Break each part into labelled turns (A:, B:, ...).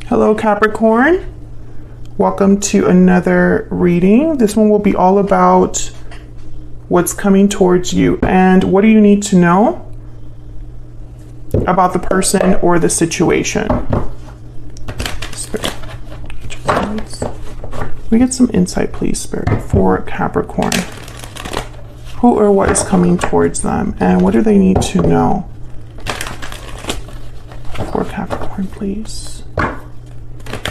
A: Hello Capricorn, welcome to another reading. This one will be all about what's coming towards you and what do you need to know about the person or the situation. Spirit, we get some insight please, Spirit, for Capricorn. Who or what is coming towards them and what do they need to know for Capricorn, please?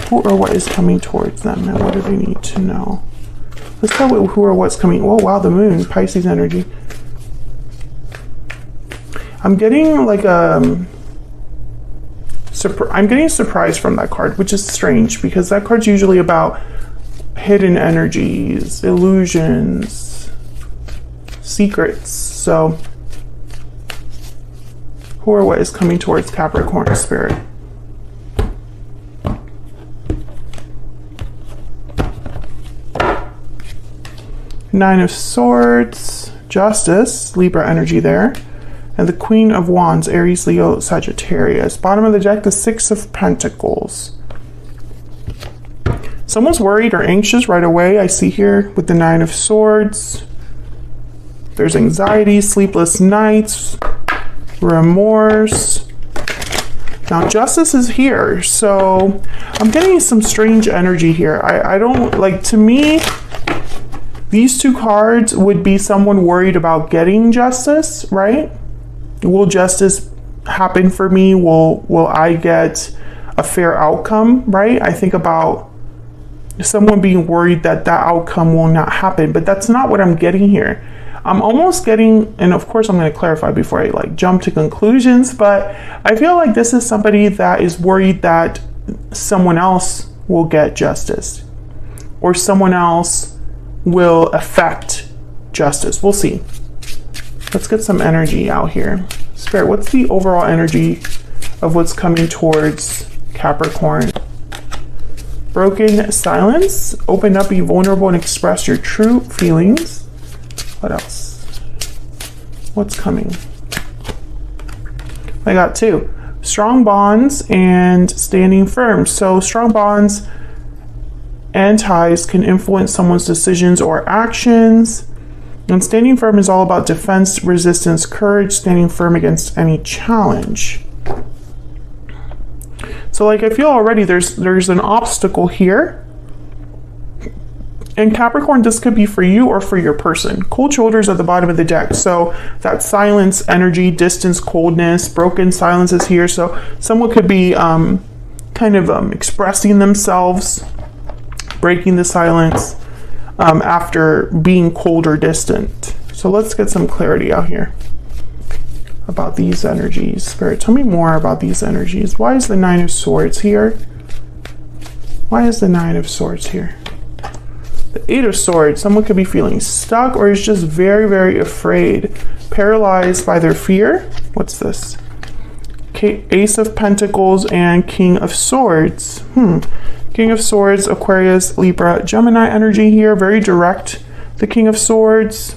A: Who or what is coming towards them and what do they need to know? Let's start with who or what's coming. Oh wow, the moon, Pisces energy. I'm getting like I'm getting surprised from that card, which is strange because that card's usually about hidden energies, illusions, secrets. So who or what is coming towards Capricorn, Spirit? Nine of Swords, Justice, Libra energy there. And the Queen of Wands, Aries, Leo, Sagittarius. Bottom of the deck, the Six of Pentacles. Someone's worried or anxious right away, I see here with the Nine of Swords. There's anxiety, sleepless nights, remorse. Now Justice is here, so I'm getting some strange energy here. I don't, like, to me, these two cards would be someone worried about getting justice, right? Will justice happen for me? Will I get a fair outcome, right? I think about someone being worried that that outcome will not happen, but that's not what I'm getting here. I'm almost getting, and of course I'm going to clarify before I like jump to conclusions, but I feel like this is somebody that is worried that someone else will get justice or someone else will affect justice. We'll see. Let's get some energy out here. Spirit, what's the overall energy of what's coming towards Capricorn? Broken silence. Open up, be vulnerable, and express your true feelings. What else? What's coming? I got two. Strong bonds and standing firm. So strong bonds and ties can influence someone's decisions or actions. And standing firm is all about defense, resistance, courage, standing firm against any challenge. So like I feel already there's an obstacle here. And Capricorn, this could be for you or for your person. Cold shoulders at the bottom of the deck. So that silence, energy, distance, coldness, broken silence is here. So someone could be expressing themselves, breaking the silence after being cold or distant. So let's get some clarity out here about these energies. Spirit, tell me more about these energies. Why is the Nine of Swords here? Why is the Nine of Swords here? The Eight of Swords, someone could be feeling stuck or is just very, very afraid, paralyzed by their fear. What's this? Ace of Pentacles and King of Swords. King of Swords, Aquarius, Libra, Gemini energy here, very direct. The King of Swords,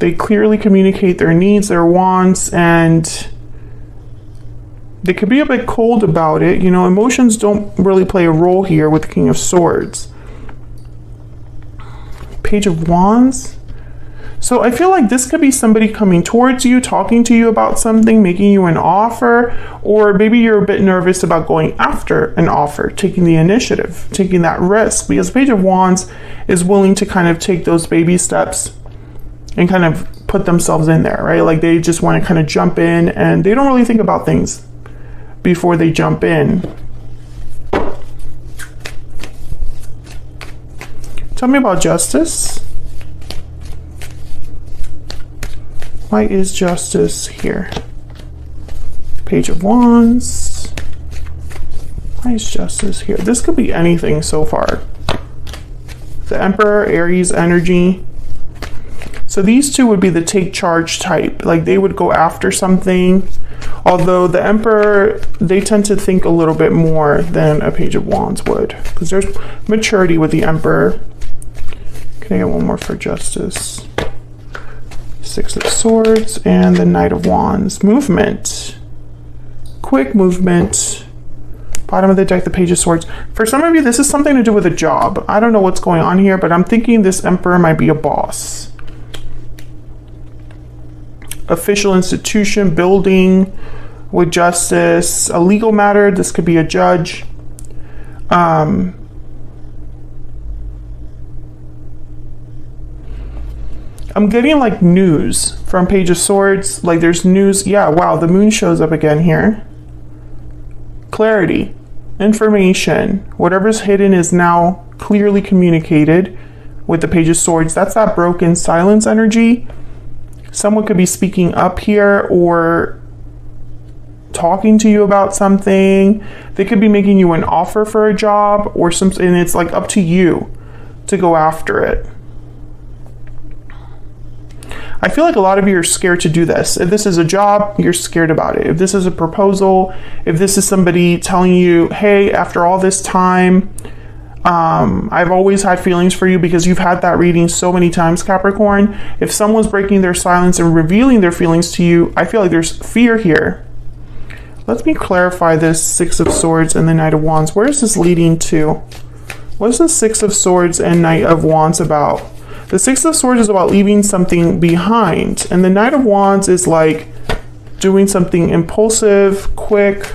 A: they clearly communicate their needs, their wants, and they could be a bit cold about it. You know, emotions don't really play a role here with the King of Swords. Page of Wands. So I feel like this could be somebody coming towards you, talking to you about something, making you an offer, or maybe you're a bit nervous about going after an offer, taking the initiative, taking that risk, because Page of Wands is willing to kind of take those baby steps and kind of put themselves in there, right? Like they just want to kind of jump in and they don't really think about things before they jump in. Tell me about justice. Why is justice here? Page of Wands. Why is justice here? This could be anything so far. The Emperor, Aries energy. So these two would be the take charge type. Like they would go after something. Although the Emperor, they tend to think a little bit more than a Page of Wands would. Because there's maturity with the Emperor. Can I get one more for justice? Six of Swords and the Knight of Wands. Movement. Quick movement. Bottom of the deck, the Page of Swords. For some of you, this is something to do with a job. I don't know what's going on here, but I'm thinking this Emperor might be a boss. Official institution, building with justice, a legal matter. This could be a judge. I'm getting like news from Page of Swords. Like there's news. Yeah, wow, the moon shows up again here. Clarity, information, whatever's hidden is now clearly communicated with the Page of Swords. That's that broken silence energy. Someone could be speaking up here or talking to you about something. They could be making you an offer for a job or something, and it's like up to you to go after it. I feel like a lot of you are scared to do this. If this is a job, you're scared about it. If this is a proposal, if this is somebody telling you, hey, after all this time, I've always had feelings for you, because you've had that reading so many times, Capricorn. If someone's breaking their silence and revealing their feelings to you, I feel like there's fear here. Let me clarify this Six of Swords and the Knight of Wands. Where is this leading to? What is the Six of Swords and Knight of Wands about? The Six of Swords is about leaving something behind, and the Knight of Wands is like doing something impulsive, quick.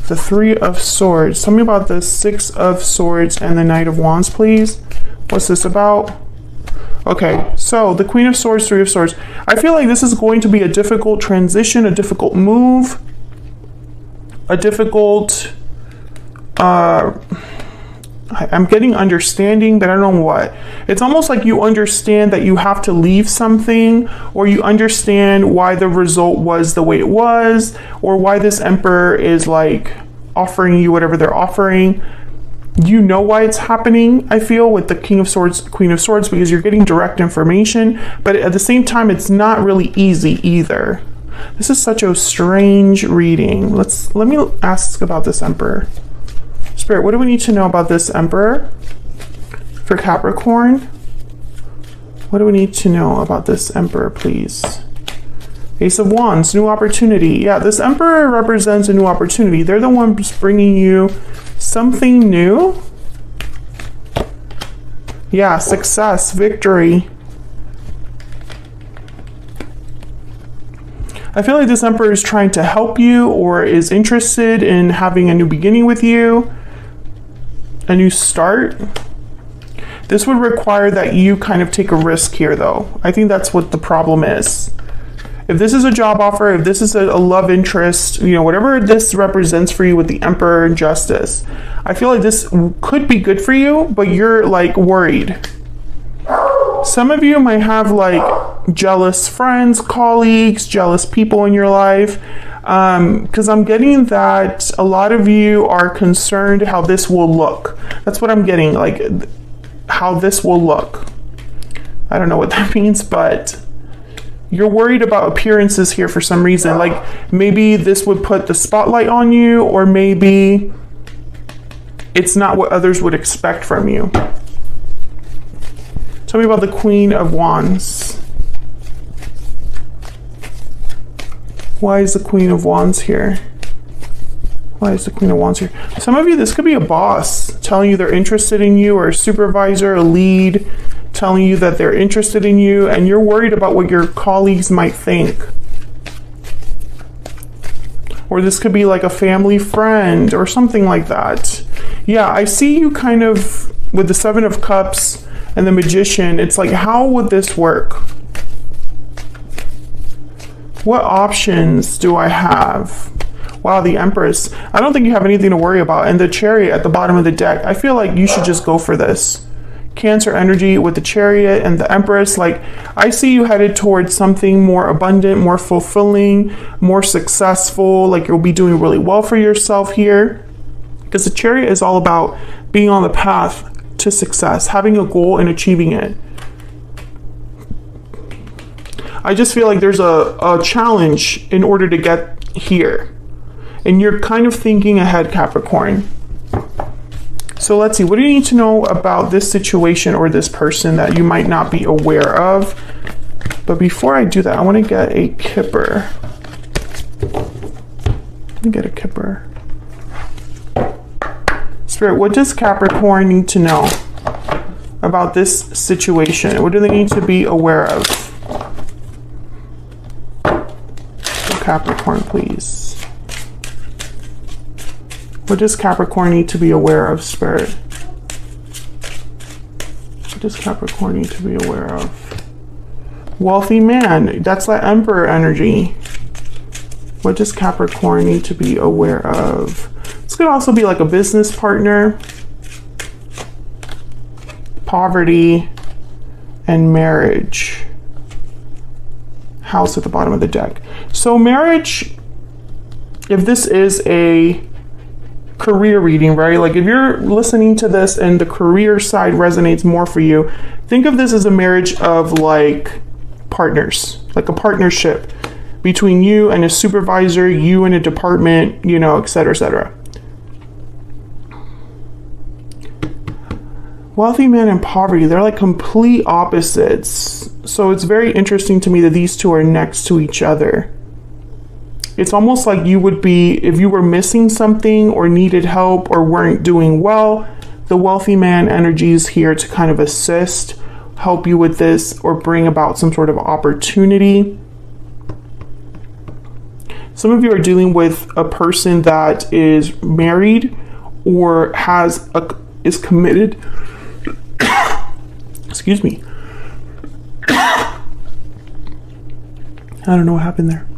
A: The Three of Swords. Tell me about the Six of Swords and the Knight of Wands, please. What's this about? Okay, so the Queen of Swords, Three of Swords. I feel like this is going to be a difficult transition, a difficult move, a difficult... I'm getting understanding, but I don't know what. It's almost like you understand that you have to leave something, or you understand why the result was the way it was, or why this Emperor is like offering you whatever they're offering. You know why it's happening, I feel, with the King of Swords, Queen of Swords, because you're getting direct information, but at the same time, it's not really easy either. This is such a strange reading. Let me ask about this Emperor. Spirit, what do we need to know about this Emperor for Capricorn? What do we need to know about this Emperor, please? Ace of Wands, new opportunity. Yeah, this Emperor represents a new opportunity. They're the ones bringing you something new. Yeah, success, victory. I feel like this Emperor is trying to help you, or is interested in having a new beginning with you. A new start. This would require that you kind of take a risk here, though. I think that's what the problem is. If this is a job offer, if this is a love interest, you know, whatever this represents for you with the Emperor and Justice, I feel like this could be good for you, but you're like worried. Some of you might have like jealous friends, colleagues, jealous people in your life. Because I'm getting that a lot of you are concerned how this will look. That's what I'm getting, like how this will look. I don't know what that means, but you're worried about appearances here for some reason. Like maybe this would put the spotlight on you, or maybe it's not what others would expect from you. Tell me about the Queen of Wands. Why is the Queen of Wands here? Why is the Queen of Wands here? Some of you, this could be a boss telling you they're interested in you, or a supervisor, a lead, telling you that they're interested in you, and you're worried about what your colleagues might think. Or this could be like a family friend or something like that. Yeah, I see you kind of with the Seven of Cups and the Magician. It's like, how would this work? What options do I have? Wow, the Empress. I don't think you have anything to worry about. And the Chariot at the bottom of the deck. I feel like you should just go for this. Cancer energy with the Chariot and the Empress. Like, I see you headed towards something more abundant, more fulfilling, more successful. Like, you'll be doing really well for yourself here. Because the Chariot is all about being on the path to success, having a goal and achieving it. I just feel like there's a challenge in order to get here. And you're kind of thinking ahead, Capricorn. So let's see, what do you need to know about this situation or this person that you might not be aware of? But before I do that, I want to get a Kipper. Let me get a Kipper. Spirit, what does Capricorn need to know about this situation? What do they need to be aware of? Capricorn, please. What does Capricorn need to be aware of, Spirit? What does Capricorn need to be aware of? Wealthy man. That's that Emperor energy. What does Capricorn need to be aware of? This could also be like a business partner, poverty, and marriage. House at the bottom of the deck. So marriage, if this is a career reading, right? Like if you're listening to this and the career side resonates more for you, think of this as a marriage of like partners, like a partnership between you and a supervisor, you and a department, you know, etc., etc. Wealthy man and poverty, they're like complete opposites. So it's very interesting to me that these two are next to each other. It's almost like you would be, if you were missing something or needed help or weren't doing well, the wealthy man energy is here to kind of assist, help you with this, or bring about some sort of opportunity. Some of you are dealing with a person that is married or is committed. Excuse me. I don't know what happened there.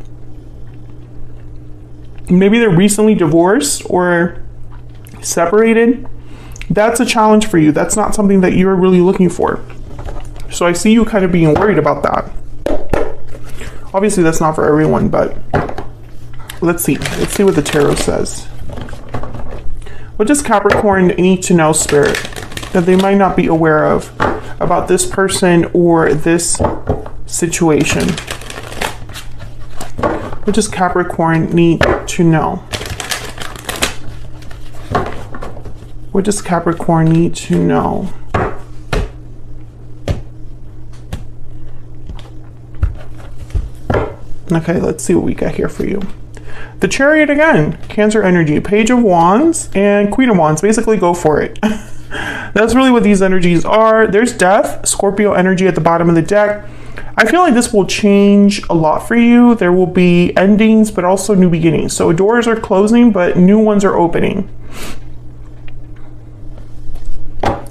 A: Maybe they're recently divorced or separated. That's a challenge for you. That's not something that you're really looking for. So I see you kind of being worried about that. Obviously, that's not for everyone, but let's see. Let's see what the tarot says. What does Capricorn need to know, Spirit, that they might not be aware of about this person or this situation? What does Capricorn need to know? What does Capricorn need to know? Okay, let's see what we got here for you. The Chariot again, Cancer energy, Page of Wands and Queen of Wands. Basically, go for it. That's really what these energies are. There's Death, Scorpio energy at the bottom of the deck. I feel like this will change a lot for you. There will be endings, but also new beginnings. So doors are closing, but new ones are opening.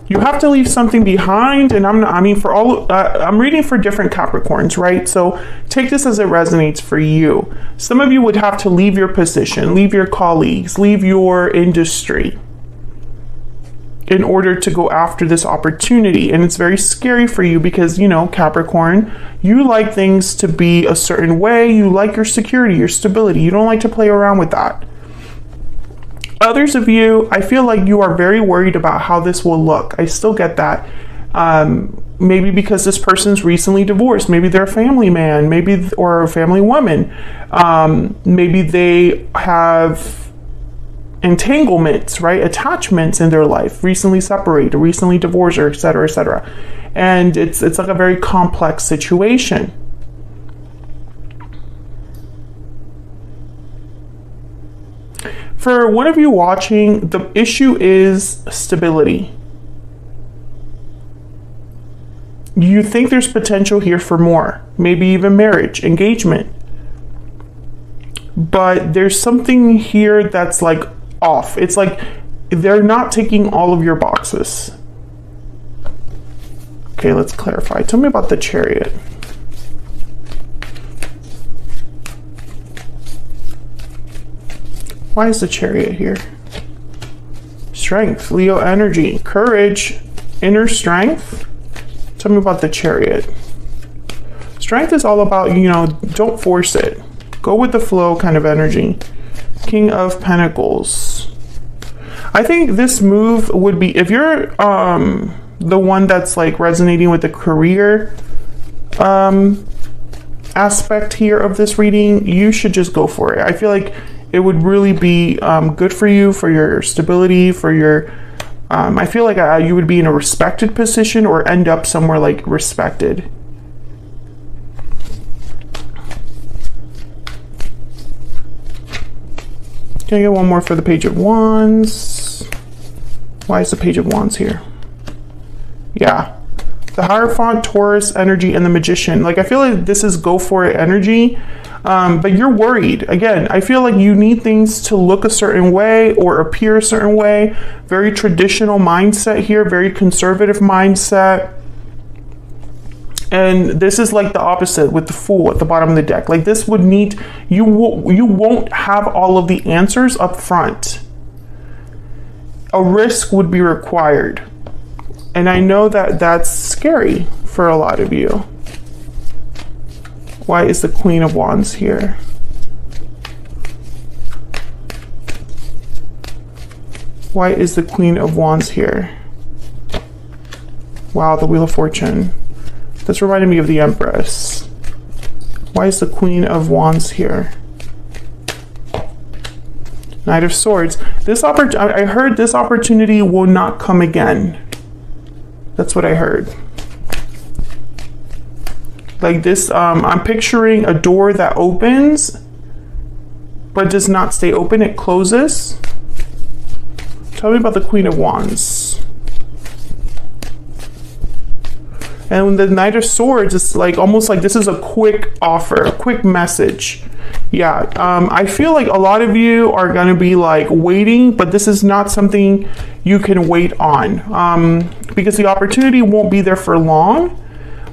A: You have to leave something behind, and I'm reading for different Capricorns, right? So take this as it resonates for you. Some of you would have to leave your position, leave your colleagues, leave your industry in order to go after this opportunity. And it's very scary for you because, you know, Capricorn, you like things to be a certain way. You like your security, your stability. You don't like to play around with that. Others of you, I feel like you are very worried about how this will look. I still get that. Maybe because this person's recently divorced. Maybe they're a family man, or a family woman. Maybe they have entanglements, right? Attachments in their life, recently separated, recently divorced, or et cetera, et cetera. And it's like a very complex situation. For one of you watching, the issue is stability. You think there's potential here for more, maybe even marriage, engagement. But there's something here that's like off. It's like they're not ticking all of your boxes. Okay, let's clarify. Tell me about the Chariot. Why is the Chariot here? Strength, Leo energy, courage, inner strength. Tell me about the Chariot. Strength is all about, you know, don't force it. Go with the flow kind of energy. King of Pentacles. I think this move would be, if you're the one that's like resonating with the career aspect here of this reading, you should just go for it. I feel like it would really be good for you, for your stability, for your, I feel like you would be in a respected position or end up somewhere like respected. Can I get one more for the Page of Wands? Why is the Page of Wands here? Yeah. The Hierophant, Taurus energy, and the Magician. Like, I feel like this is go for it energy, but you're worried. Again, I feel like you need things to look a certain way or appear a certain way. Very traditional mindset here, very conservative mindset. And this is like the opposite with the Fool at the bottom of the deck. Like, this would need, you won't have all of the answers up front. A risk would be required. And I know that that's scary for a lot of you. Why is the Queen of Wands here? Why is the Queen of Wands here? Wow, the Wheel of Fortune. This reminded me of the Empress. Why is the Queen of Wands here? Knight of Swords. I heard this opportunity will not come again. That's what I heard. Like this, I'm picturing a door that opens, but does not stay open, it closes. Tell me about the Queen of Wands. And the Knight of Swords is like, almost like this is a quick offer, a quick message. Yeah, I feel like a lot of you are gonna be like waiting, but this is not something you can wait on because the opportunity won't be there for long,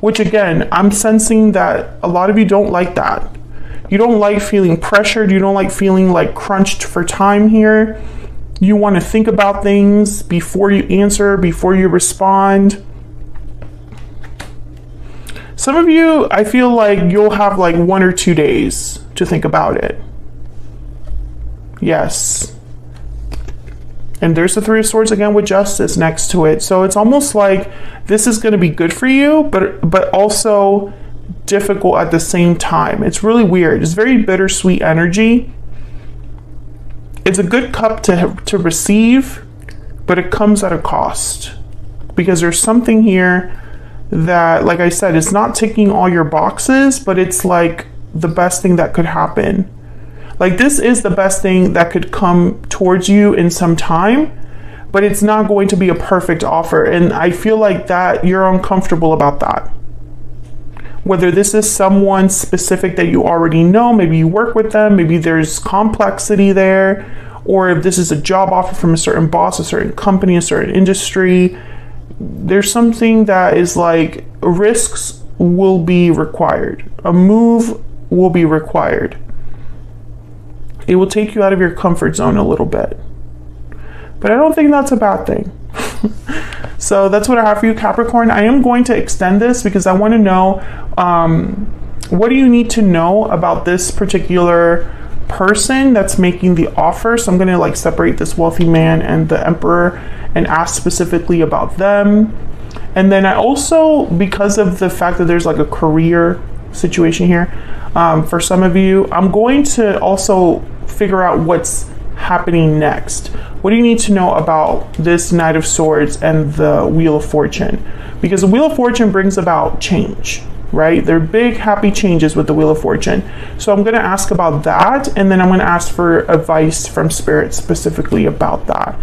A: which again, I'm sensing that a lot of you don't like that. You don't like feeling pressured. You don't like feeling like crunched for time here. You want to think about things before you answer, before you respond. Some of you, I feel like you'll have like 1 or 2 days to think about it. Yes. And there's the Three of Swords again with Justice next to it. So it's almost like this is going to be good for you, but also difficult at the same time. It's really weird. It's very bittersweet energy. It's a good cup to receive, but it comes at a cost. Because there's something here that, like I said, it's not ticking all your boxes, but it's like the best thing that could happen. Like, this is the best thing that could come towards you in some time, but it's not going to be a perfect offer. And I feel like that you're uncomfortable about that. Whether this is someone specific that you already know, maybe you work with them, maybe there's complexity there, or if this is a job offer from a certain boss, a certain company, a certain industry, there's something that is like risks will be required. A move will be required. It will take you out of your comfort zone a little bit. But I don't think that's a bad thing. So that's what I have for you, Capricorn. I am going to extend this because I want to know what do you need to know about this particular person that's making the offer. So I'm going to like separate this wealthy man and the Emperor and ask specifically about them. And then I also, because of the fact that there's like a career situation here, for some of you, I'm going to also figure out what's happening next. What do you need to know about this Knight of Swords and the Wheel of Fortune? Because the Wheel of Fortune brings about change, right? They're big, happy changes with the Wheel of Fortune. So I'm going to ask about that, and then I'm going to ask for advice from Spirit specifically about that.